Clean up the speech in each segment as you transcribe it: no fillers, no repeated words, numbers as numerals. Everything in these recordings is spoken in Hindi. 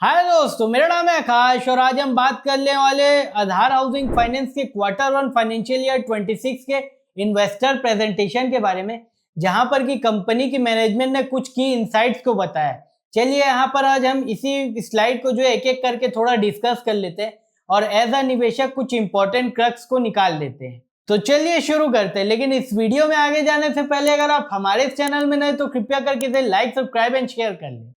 हाय दोस्तों, मेरा नाम है आकाश और आज हम बात करने वाले आधार हाउसिंग फाइनेंस के क्वार्टर 1 फाइनेंशियल ईयर 26 के इन्वेस्टर प्रेजेंटेशन के बारे में, जहां पर की कंपनी की मैनेजमेंट ने कुछ की इनसाइट्स को बताया। चलिए यहाँ पर आज हम इसी स्लाइड को जो है एक एक करके थोड़ा डिस्कस कर लेते हैं और एज अ निवेशक कुछ इंपॉर्टेंट क्रक्स को निकाल लेते हैं। तो चलिए शुरू करते हैं, लेकिन इस वीडियो में आगे जाने से पहले अगर आप हमारे इस चैनल में नए तो कृपया करके इसे लाइक, सब्सक्राइब एंड शेयर कर लें।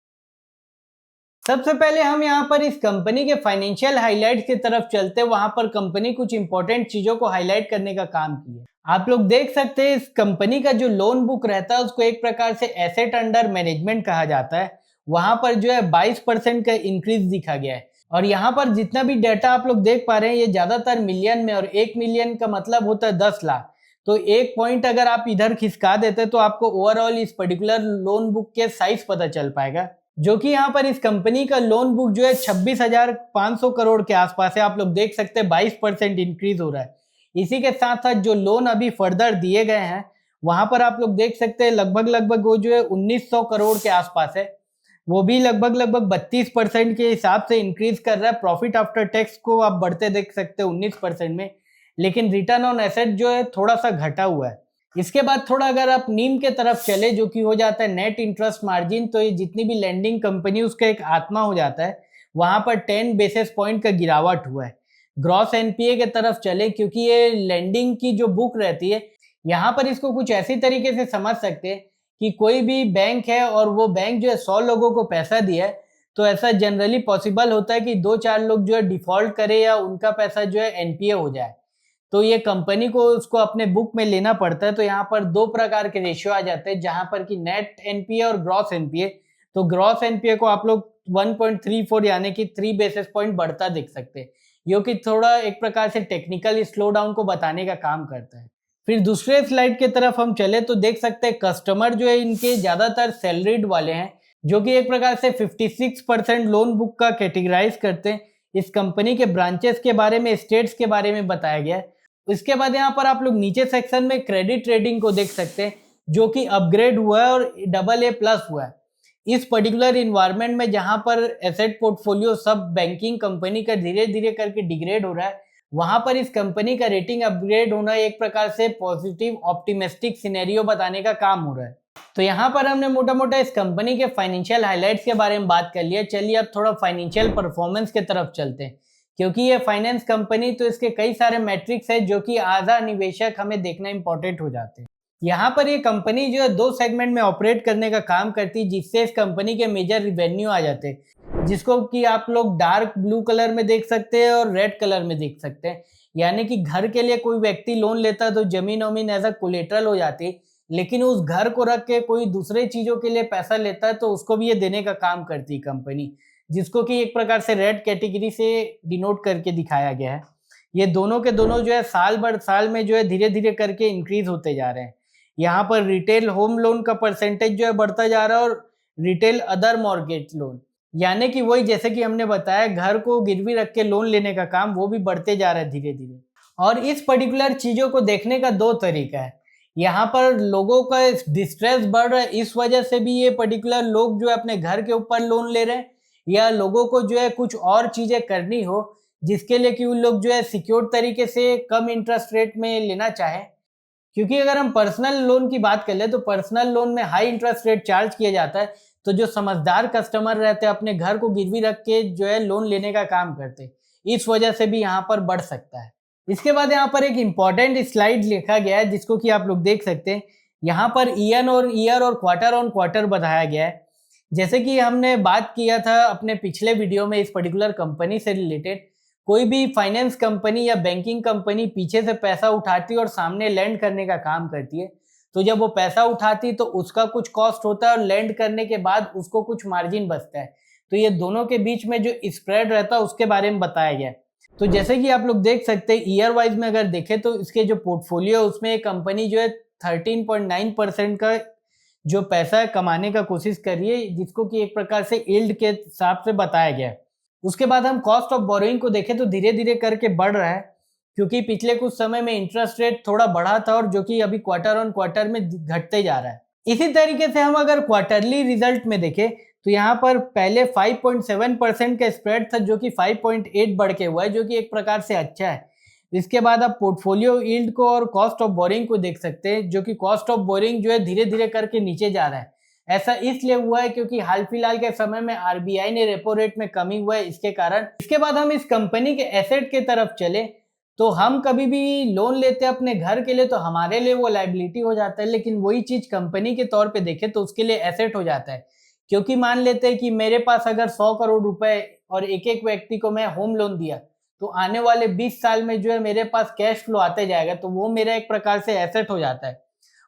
सबसे पहले हम यहाँ पर इस कंपनी के फाइनेंशियल हाइलाइट्स की तरफ चलते हैं। वहां पर कंपनी कुछ इंपॉर्टेंट चीजों को हाईलाइट करने का काम किया। आप लोग देख सकते हैं इस कंपनी का जो लोन बुक रहता है उसको एक प्रकार से एसेट अंडर मैनेजमेंट कहा जाता है। वहां पर जो है 22% का इंक्रीज दिखा गया है और यहाँ पर जितना भी डाटा आप लोग देख पा रहे हैं ये ज्यादातर मिलियन में, और 1 मिलियन का मतलब होता है 10 लाख। तो एक पॉइंट अगर आप इधर खिसका देते तो आपको ओवरऑल इस पर्टिकुलर लोन बुक के साइज पता चल पाएगा, जो कि यहाँ पर इस कंपनी का लोन बुक जो है 26,500 करोड़ के आसपास है। आप लोग देख सकते हैं 22% इंक्रीज हो रहा है। इसी के साथ साथ जो लोन अभी फर्दर दिए गए हैं वहां पर आप लोग देख सकते हैं लगभग वो जो है 1900 करोड़ के आसपास है। वो भी लगभग 32% के हिसाब से इंक्रीज कर रहा है। प्रॉफिट आफ्टर टैक्स को आप बढ़ते देख सकते हैं 19% में, लेकिन रिटर्न ऑन एसेट जो है थोड़ा सा घटा हुआ है। इसके बाद थोड़ा अगर आप नीम के तरफ चले, जो कि हो जाता है नेट इंटरेस्ट मार्जिन, तो ये जितनी भी लेंडिंग कंपनी उसका एक आत्मा हो जाता है। वहां पर 10 बेसिस पॉइंट का गिरावट हुआ है। ग्रॉस एनपीए के तरफ चले, क्योंकि ये लेंडिंग की जो बुक रहती है यहाँ पर इसको कुछ ऐसी तरीके से समझ सकते हैं कि कोई भी बैंक है और वो बैंक जो है 100 लोगों को पैसा दिया है, तो ऐसा जनरली पॉसिबल होता है कि 2-4 लोग जो है डिफॉल्ट करे या उनका पैसा जो है एनपीए हो जाए। तो ये कंपनी को उसको अपने बुक में लेना पड़ता है। तो यहाँ पर 2 प्रकार के रेशियो आ जाते हैं, जहां पर कि नेट एनपीए और ग्रॉस एनपीए। तो ग्रॉस एनपीए को आप लोग 1.34 यानी कि 3 बेसिस पॉइंट बढ़ता देख सकते हैं, जो कि थोड़ा एक प्रकार से टेक्निकल स्लो डाउन को बताने का काम करता है। फिर दूसरे स्लाइड की तरफ हम चले तो देख सकते हैं कस्टमर जो है इनके ज्यादातर सैलरीड वाले हैं, जो कि एक प्रकार से 56% लोन बुक का कैटेगराइज करते हैं। इस कंपनी के ब्रांचेस के बारे में, स्टेट्स के बारे में बताया गया है। इसके बाद यहाँ पर आप लोग नीचे सेक्शन में क्रेडिट रेटिंग को देख सकते हैं, जो कि अपग्रेड हुआ है और AA+ हुआ है। इस पर्टिकुलर इन्वायरमेंट में जहां पर एसेट पोर्टफोलियो सब बैंकिंग कंपनी का धीरे धीरे करके डिग्रेड हो रहा है, वहां पर इस कंपनी का रेटिंग अपग्रेड होना एक प्रकार से पॉजिटिव ऑप्टिमिस्टिक सिनेरियो बताने का काम हो रहा है। तो यहाँ पर हमने मोटा मोटा इस कंपनी के फाइनेंशियल हाइलाइट्स के बारे में बात कर लिया। चलिए अब थोड़ा फाइनेंशियल परफॉर्मेंस के तरफ चलते हैं, क्योंकि ये फाइनेंस कंपनी तो इसके कई सारे मैट्रिक्स है जो कि एज अ निवेशक हमें देखना इंपॉर्टेंट हो जाते हैं। यहाँ पर ये कंपनी जो है 2 सेगमेंट में ऑपरेट करने का काम करती है, जिससे इस कंपनी के मेजर रिवेन्यू आ जाते हैं, जिसको कि आप लोग डार्क ब्लू कलर में देख सकते हैं और रेड कलर में देख सकते हैं। यानी कि घर के लिए कोई व्यक्ति लोन लेता है तो जमीन वमीन एज अ कोलेटरल हो जाती है, लेकिन उस घर को रख के कोई दूसरे चीजों के लिए पैसा लेता है तो उसको भी ये देने का काम करती है कंपनी, जिसको कि एक प्रकार से रेड कैटेगरी से डिनोट करके दिखाया गया है। ये दोनों के दोनों जो है साल भर साल में जो है धीरे धीरे करके इंक्रीज होते जा रहे हैं। यहाँ पर रिटेल होम लोन का परसेंटेज जो है बढ़ता जा रहा है और रिटेल अदर मॉर्गेज लोन, यानी कि वही जैसे कि हमने बताया घर को गिरवी रख के लोन लेने का काम, वो भी बढ़ते जा रहा है धीरे धीरे। और इस पर्टिकुलर चीजों को देखने का 2 तरीका है। यहाँ पर लोगों का डिस्ट्रेस बढ़ रहा है, इस वजह से भी ये पर्टिकुलर लोग जो है अपने घर के ऊपर लोन ले रहे हैं, या लोगों को जो है कुछ और चीजें करनी हो जिसके लिए कि उन लोग जो है सिक्योर तरीके से कम इंटरेस्ट रेट में लेना चाहें। क्योंकि अगर हम पर्सनल लोन की बात कर ले तो पर्सनल लोन में हाई इंटरेस्ट रेट चार्ज किया जाता है। तो जो समझदार कस्टमर रहते हैं अपने घर को गिरवी रख के जो है लोन लेने का काम करते हैं, इस वजह से भी यहाँ पर बढ़ सकता है। इसके बाद यहाँ पर एक इंपॉर्टेंट स्लाइड लिखा गया है, जिसको कि आप लोग देख सकते हैं। यहाँ पर ईयर और क्वार्टर ऑन क्वार्टर बताया गया है। जैसे कि हमने बात किया था अपने पिछले वीडियो में इस पर्टिकुलर कंपनी से रिलेटेड, कोई भी फाइनेंस कंपनी या बैंकिंग कंपनी पीछे से पैसा उठाती है और सामने लैंड करने का काम करती है। तो जब वो पैसा उठाती तो उसका कुछ कॉस्ट होता है और लैंड करने के बाद उसको कुछ मार्जिन बचता है। तो ये दोनों के बीच में जो स्प्रेड रहता है उसके बारे में बताया गया है। तो जैसे कि आप लोग देख सकते हैं ईयर वाइज में अगर देखें तो इसके जो पोर्टफोलियो है उसमें कंपनी जो है 13.9% का जो पैसा कमाने का कोशिश कर रही है, जिसको कि एक प्रकार से यील्ड के हिसाब से बताया गया है। उसके बाद हम कॉस्ट ऑफ बोरोइंग को देखें तो धीरे धीरे करके बढ़ रहा है, क्योंकि पिछले कुछ समय में इंटरेस्ट रेट थोड़ा बढ़ा था और जो कि अभी क्वार्टर ऑन क्वार्टर में घटते जा रहा है। इसी तरीके से हम अगर क्वार्टरली रिजल्ट में देखें तो यहाँ पर पहले 5.7% का स्प्रेड था जो कि 5.8 बढ़ के हुआ है, जो कि एक प्रकार से अच्छा है। इसके बाद आप पोर्टफोलियो यील्ड को और कॉस्ट ऑफ बोरिंग को देख सकते हैं, जो कि कॉस्ट ऑफ बोरिंग जो है धीरे धीरे करके नीचे जा रहा है। ऐसा इसलिए हुआ है क्योंकि हाल फिलहाल के समय में आरबीआई ने रेपो रेट में कमी हुआ है, इसके कारण। इसके बाद हम इस कंपनी के एसेट के तरफ चले तो हम कभी भी लोन लेते हैं अपने घर के लिए तो हमारे लिए वो लायबिलिटी हो जाता है, लेकिन वही चीज कंपनी के तौर पे देखें तो उसके लिए एसेट हो जाता है। क्योंकि मान लेते हैं कि मेरे पास अगर 100 करोड़ रुपए और एक एक व्यक्ति को मैं होम लोन दिया तो आने वाले 20 साल में जो है मेरे पास कैश फ्लो आते जाएगा, तो वो मेरा एक प्रकार से एसेट हो जाता है।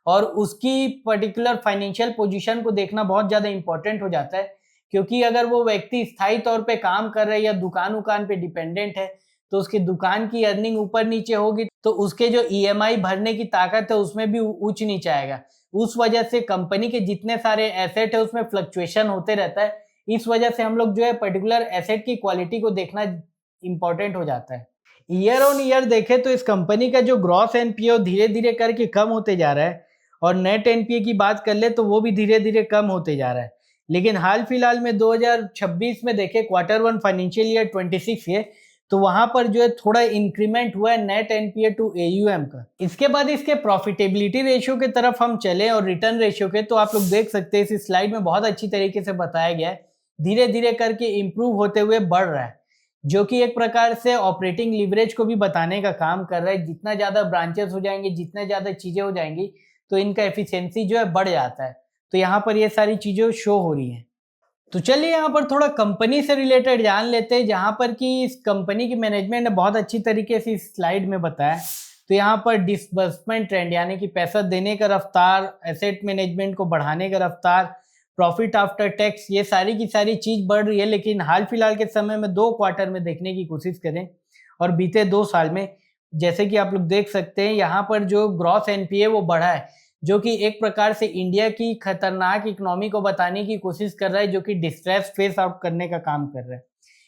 और उसकी पर्टिकुलर फाइनेंशियल पोजीशन को देखना बहुत ज़्यादा इंपॉर्टेंट हो जाता है, क्योंकि अगर वो व्यक्ति स्थायी तौर पे काम कर रहा है या दुकान उकान पे डिपेंडेंट है तो उसकी दुकान की अर्निंग ऊपर नीचे होगी तो उसके जो ईएमआई भरने की ताकत है उसमें भी ऊंच नीचे आएगा। उस वजह से कंपनी के जितने सारे एसेट है उसमें फ्लक्चुएशन होते रहता है। इस वजह से हम लोग जो है पर्टिकुलर एसेट की क्वालिटी को देखना इंपॉर्टेंट हो जाता है। ईयर ऑन ईयर देखें तो इस कंपनी का जो ग्रॉस एनपीए धीरे धीरे करके कम होते जा रहा है और नेट एनपीए की बात कर ले तो वो भी धीरे धीरे कम होते जा रहा है। लेकिन हाल फिलहाल में 2026 में देखें क्वार्टर 1 फाइनेंशियल ईयर 26 के, तो वहां पर जो है थोड़ा इंक्रीमेंट हुआ है नेट एनपीए टू एयूएम का। इसके बाद इसके प्रॉफिटेबिलिटी रेशियो के तरफ हम चले और रिटर्न रेशियो के, तो आप लोग देख सकते हैं इस स्लाइड में बहुत अच्छी तरीके से बताया गया है, धीरे धीरे करके इंप्रूव होते हुए बढ़ रहा है, जो कि एक प्रकार से ऑपरेटिंग लीवरेज को भी बताने का काम कर रहा है। जितना ज्यादा ब्रांचेस हो जाएंगे, जितना ज्यादा चीजें हो जाएंगी तो इनका एफिशिएंसी जो है बढ़ जाता है। तो यहाँ पर ये सारी चीजें शो हो रही हैं। तो चलिए यहाँ पर थोड़ा कंपनी से रिलेटेड जान लेते हैं, जहाँ पर कि इस कंपनी की मैनेजमेंट ने बहुत अच्छी तरीके से इस स्लाइड में बताया। तो यहाँ पर डिसबर्समेंट ट्रेंड यानी कि पैसा देने का रफ्तार, एसेट मैनेजमेंट को बढ़ाने का रफ्तार, प्रॉफिट आफ्टर टैक्स, ये सारी की सारी चीज बढ़ रही है। लेकिन हाल फिलहाल के समय में 2 क्वार्टर में देखने की कोशिश करें और बीते 2 साल में, जैसे कि आप लोग देख सकते हैं यहाँ पर जो ग्रॉस एनपीए वो बढ़ा है, जो कि एक प्रकार से इंडिया की खतरनाक इकोनॉमी को बताने की कोशिश कर रहा है, जो कि डिस्ट्रेस फेस आउट करने का काम कर रहा है।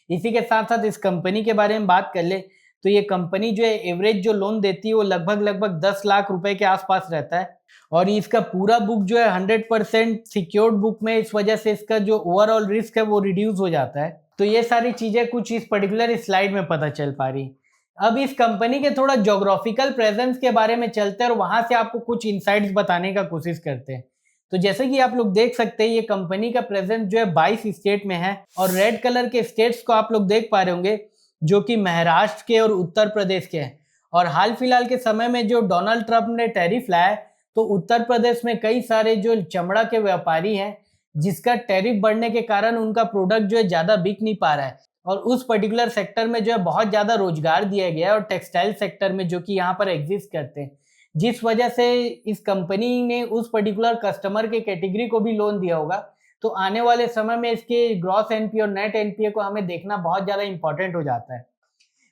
इसी के साथ साथ इस कंपनी के बारे में बात कर ले तो ये कंपनी जो है एवरेज जो लोन देती है वो लगभग 10 लाख रुपए के आसपास रहता है और इसका पूरा बुक जो है 100% सिक्योर्ड बुक में, इस वजह से इसका जो ओवरऑल रिस्क है वो रिड्यूस हो जाता है। तो ये सारी चीजें कुछ इस पर्टिकुलर स्लाइड में पता चल पा रही। अब इस कंपनी के थोड़ा ज्योग्राफिकल प्रेजेंस के बारे में चलते हैं और वहां से आपको कुछ इनसाइट्स बताने का कोशिश करते हैं। तो जैसे कि आप लोग देख सकते हैं ये कंपनी का प्रेजेंस जो है 22 स्टेट में है और रेड कलर के स्टेट्स को आप लोग देख पा रहे होंगे जो कि महाराष्ट्र के और उत्तर प्रदेश के हैं। और हाल फिलहाल के समय में जो डोनाल्ड ट्रंप ने टैरिफ लाया है तो उत्तर प्रदेश में कई सारे जो चमड़ा के व्यापारी हैं जिसका टैरिफ बढ़ने के कारण उनका प्रोडक्ट जो है ज्यादा बिक नहीं पा रहा है और उस पर्टिकुलर सेक्टर में जो है बहुत ज्यादा रोजगार दिया गया है और टेक्सटाइल सेक्टर में जो कि यहाँ पर एग्जिस्ट करते हैं, जिस वजह से इस कंपनी ने उस पर्टिकुलर कस्टमर के कैटेगरी को भी लोन दिया होगा। तो आने वाले समय में इसके ग्रॉस एनपीए और नेट एनपीए को हमें देखना बहुत ज्यादा इंपॉर्टेंट हो जाता है।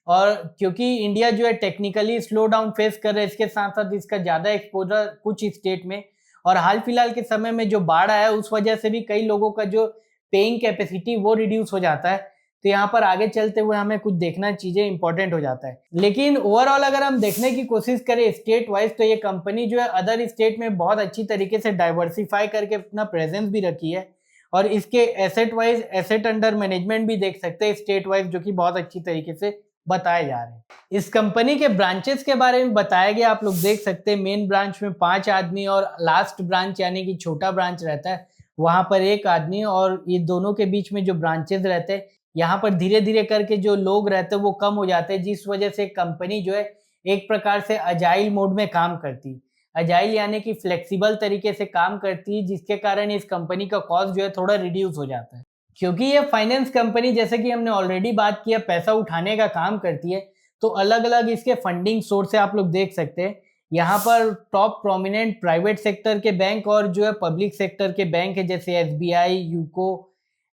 और क्योंकि इंडिया जो है टेक्निकली स्लो डाउन फेस कर रहा है, इसके साथ साथ इसका ज्यादा एक्सपोजर कुछ स्टेट में और हाल फिलहाल के समय में जो बाढ़ आया उस वजह से भी कई लोगों का जो पेइंग कैपेसिटी वो रिड्यूस हो जाता है। तो यहाँ पर आगे चलते हुए हमें कुछ देखना चीजें इंपॉर्टेंट हो जाता है। लेकिन ओवरऑल अगर हम देखने की कोशिश करें स्टेट वाइज तो ये कंपनी जो है अदर स्टेट में बहुत अच्छी तरीके से डाइवर्सिफाई करके अपना प्रेजेंस भी रखी है और इसके asset wise asset under management भी देख सकते हैं स्टेट वाइज, जो कि बहुत अच्छी तरीके से बताए जा रहे हैं। इस कंपनी के ब्रांचेस के बारे में बताया गया, आप लोग देख सकते हैं मेन ब्रांच में 5 आदमी और लास्ट ब्रांच यानी कि छोटा ब्रांच रहता है वहां पर 1 आदमी, और ये दोनों के बीच में जो ब्रांचेस रहते हैं यहाँ पर धीरे धीरे करके जो लोग रहते हैं वो कम हो जाते हैं, जिस वजह से कंपनी जो है एक प्रकार से अजाइल मोड में काम करती है। अजाइल यानी कि फ्लेक्सिबल तरीके से काम करती है, जिसके कारण इस कंपनी का कॉस्ट जो है थोड़ा रिड्यूस हो जाता है। क्योंकि ये फाइनेंस कंपनी जैसे कि हमने ऑलरेडी बात किया पैसा उठाने का काम करती है, तो अलग अलग इसके फंडिंग सोर्स आप लोग देख सकते हैं। यहाँ पर टॉप प्रोमिनेंट प्राइवेट सेक्टर के बैंक और जो है पब्लिक सेक्टर के बैंक है जैसे SBI, UCO,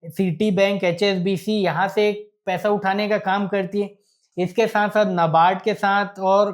city bank, HSBC, यहाँ से पैसा उठाने का काम करती है। इसके साथ साथ नाबार्ड के साथ और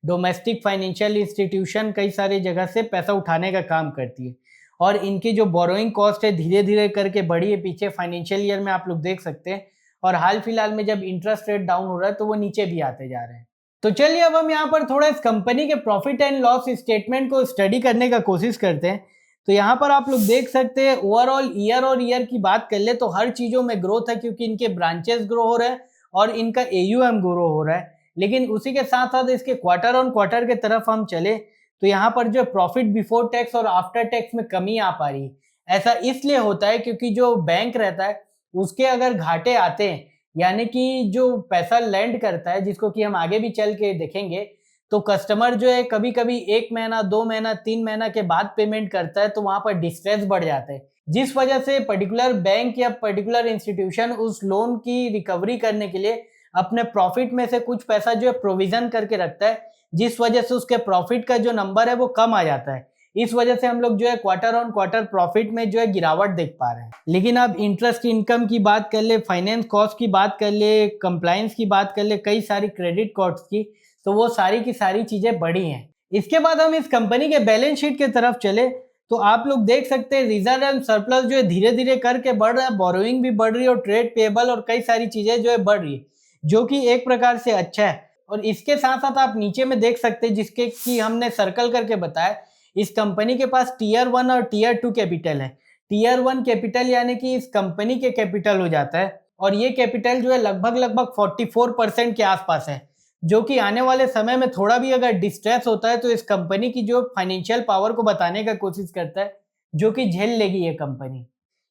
डोमेस्टिक फाइनेंशियल इंस्टीट्यूशन कई सारी जगह से पैसा उठाने का काम करती है और इनकी जो बोरोइंग कॉस्ट है धीरे धीरे करके बढ़ी है पीछे फाइनेंशियल ईयर में, आप लोग देख सकते हैं। और हाल फिलहाल में जब इंटरेस्ट रेट डाउन हो रहा है तो वो नीचे भी आते जा रहे हैं। तो चलिए अब हम यहाँ पर थोड़ा इस कंपनी के प्रॉफिट एंड लॉस स्टेटमेंट को स्टडी करने का कोशिश करते हैं। तो यहाँ पर आप लोग देख सकते हैं ओवरऑल ईयर और ईयर की बात कर ले तो हर चीजों में ग्रोथ है, क्योंकि इनके ब्रांचेस ग्रो हो रहे हैं और इनका AUM ग्रो हो रहा है। लेकिन उसी के साथ साथ इसके क्वार्टर ऑन क्वार्टर के तरफ हम चले तो यहाँ पर जो प्रॉफिट बिफोर टैक्स और आफ्टर टैक्स में कमी आ पा रही है। ऐसा इसलिए होता है क्योंकि जो बैंक रहता है उसके अगर घाटे आते हैं, यानी कि जो पैसा लैंड करता है, जिसको कि हम आगे भी चल के देखेंगे, तो कस्टमर जो है कभी कभी 1 महीना 2 महीना 3 महीना के बाद पेमेंट करता है, तो वहां पर डिस्ट्रेस बढ़ जाता है, जिस वजह से पर्टिकुलर बैंक या पर्टिकुलर इंस्टीट्यूशन उस लोन की रिकवरी करने के लिए अपने प्रॉफिट में से कुछ पैसा जो है प्रोविजन करके रखता है, जिस वजह से उसके प्रॉफिट का जो नंबर है वो कम आ जाता है। इस वजह से हम लोग जो है क्वार्टर ऑन क्वार्टर प्रॉफिट में जो है गिरावट देख पा रहे हैं। लेकिन अब इंटरेस्ट इनकम की बात कर ले, फाइनेंस कॉस्ट की बात कर ले, कंप्लायंस की बात कर ले, कई सारी क्रेडिट कॉस्ट की, तो वो सारी की सारी चीजें बढ़ी हैं। इसके बाद हम इस कंपनी के बैलेंस शीट के तरफ चले तो आप लोग देख सकते हैं रिजर्व एंड सरप्लस जो है धीरे धीरे करके बढ़ रहा है, बोरोइंग भी बढ़ रही है और ट्रेड पेबल और कई सारी चीजें जो है बढ़ रही है, जो कि एक प्रकार से अच्छा है। और इसके साथ साथ आप नीचे में देख सकते हैं, जिसके कि हमने सर्कल करके बताया, इस कंपनी के पास टीयर 1 और टीयर 2 कैपिटल है। टीयर 1 कैपिटल यानी कि इस कंपनी के कैपिटल हो जाता है, और ये कैपिटल जो है लगभग 44% के आसपास है, जो कि आने वाले समय में थोड़ा भी अगर डिस्ट्रेस होता है तो इस कंपनी की जो फाइनेंशियल पावर को बताने का कोशिश करता है, जो कि झेल लेगी ये कंपनी।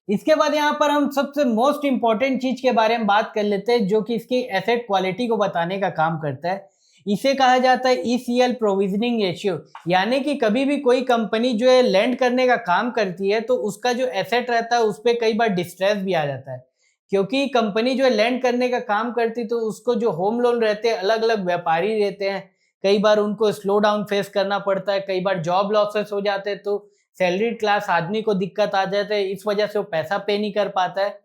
इसके बाद यहाँ पर हम सबसे मोस्ट इंपॉर्टेंट चीज के बारे में बात कर लेते हैं, जो कि इसकी एसेट क्वालिटी को बताने का काम करता है। इसे कहा जाता है ECL प्रोविजनिंग रेशियो, यानी कि कभी भी कोई कंपनी जो है लैंड करने का काम करती है तो उसका जो एसेट रहता है उस पर कई बार डिस्ट्रेस भी आ जाता है, क्योंकि कंपनी जो है लैंड करने का काम करती तो उसको जो होम लोन रहते हैं, अलग अलग व्यापारी रहते हैं, कई बार उनको स्लो डाउन फेस करना पड़ता है, कई बार जॉब लॉसेस हो जाते हैं, तो सैलरीड क्लास आदमी को दिक्कत आ जाते हैं, इस वजह से वो पैसा पे नहीं कर पाता है।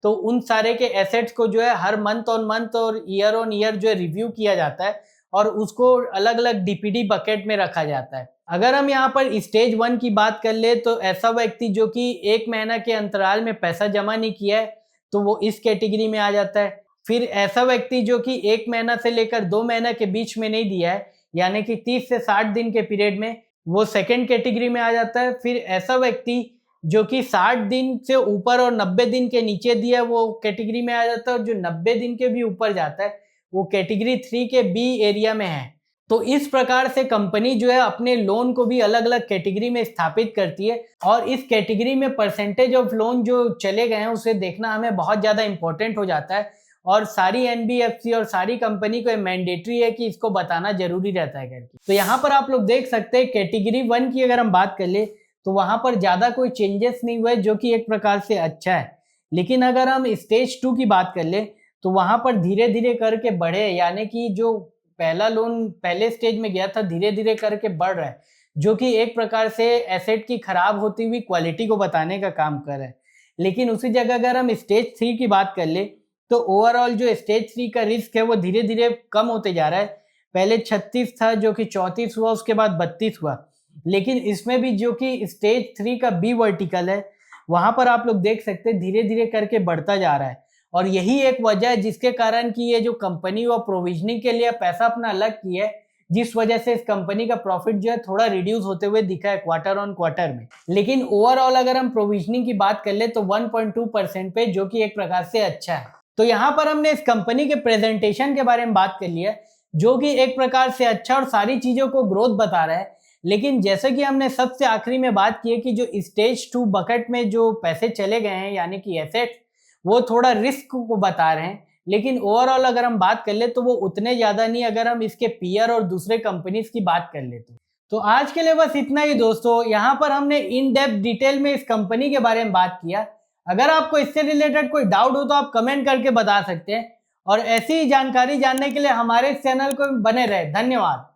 तो उन सारे के एसेट्स को जो है हर मंथ ऑन मंथ और ईयर ऑन ईयर जो है रिव्यू किया जाता है और उसको अलग अलग DPD बकेट में रखा जाता है। अगर हम यहाँ पर स्टेज 1 की बात कर ले तो ऐसा व्यक्ति जो कि 1 महीना के अंतराल में पैसा जमा नहीं किया है तो वो इस कैटेगरी में आ जाता है। फिर ऐसा व्यक्ति जो कि 1 महीना से लेकर 2 महीना के बीच में नहीं दिया है, यानी कि 30 से 60 दिन के पीरियड में, वो सेकेंड कैटेगरी में आ जाता है। फिर ऐसा व्यक्ति जो कि 60 दिन से ऊपर और 90 दिन के नीचे दिया है वो कैटेगरी में आ जाता है, और जो 90 दिन के भी ऊपर जाता है वो कैटेगरी 3 के B एरिया में है। तो इस प्रकार से कंपनी जो है अपने लोन को भी अलग अलग कैटेगरी में स्थापित करती है, और इस कैटेगरी में परसेंटेज ऑफ लोन जो चले गए हैं उसे देखना हमें बहुत ज्यादा इंपॉर्टेंट हो जाता है, और सारी NBFC और सारी कंपनी को मैंडेटरी है कि इसको बताना जरूरी रहता है करके। तो यहाँ पर आप लोग देख सकते हैं कैटेगरी 1 की अगर हम बात कर ले तो वहां पर ज्यादा कोई चेंजेस नहीं हुए, जो कि एक प्रकार से अच्छा है। लेकिन अगर हम स्टेज 2 की बात कर ले तो वहां पर धीरे धीरे करके बढ़े, यानी कि जो पहला लोन पहले स्टेज में गया था धीरे धीरे करके बढ़ रहा है, जो कि एक प्रकार से एसेट की खराब होती हुई क्वालिटी को बताने का काम कर रहा है। लेकिन उसी जगह अगर हम स्टेज 3 की बात कर ले तो ओवरऑल जो स्टेज 3 का रिस्क है वो धीरे धीरे कम होते जा रहा है। पहले 36 था, जो कि 34 हुआ, उसके बाद 32 हुआ। लेकिन इसमें भी जो कि स्टेज 3 का B वर्टिकल है वहां पर आप लोग देख सकते हैं धीरे धीरे करके बढ़ता जा रहा है, और यही एक वजह है जिसके कारण कि ये जो कंपनी वो प्रोविजनिंग के लिए पैसा अपना अलग किया है, जिस वजह से इस कंपनी का प्रॉफिट जो है थोड़ा रिड्यूस होते हुए दिखा है क्वार्टर ऑन क्वार्टर में। लेकिन ओवरऑल अगर हम प्रोविजनिंग की बात कर ले तो 1.2% पे, जो कि एक प्रकार से अच्छा है। तो यहाँ पर हमने इस कंपनी के प्रेजेंटेशन के बारे में बात कर लिया, जो कि एक प्रकार से अच्छा और सारी चीजों को ग्रोथ बता रहा है। लेकिन जैसे कि हमने सबसे आखिरी में बात की है कि जो स्टेज 2 बकेट में जो पैसे चले गए हैं, यानी कि एसेट, वो थोड़ा रिस्क को बता रहे हैं। लेकिन ओवरऑल अगर हम बात कर ले तो वो उतने ज्यादा नहीं, अगर हम इसके पीयर और दूसरे कंपनीज की बात कर ले तो आज के लिए बस इतना ही दोस्तों। यहाँ पर हमने इन डेप्थ डिटेल में इस कंपनी के बारे में बात किया। अगर आपको इससे रिलेटेड कोई डाउट हो तो आप कमेंट करके बता सकते हैं, और ऐसी जानकारी जानने के लिए हमारे चैनल को बने रहे। धन्यवाद।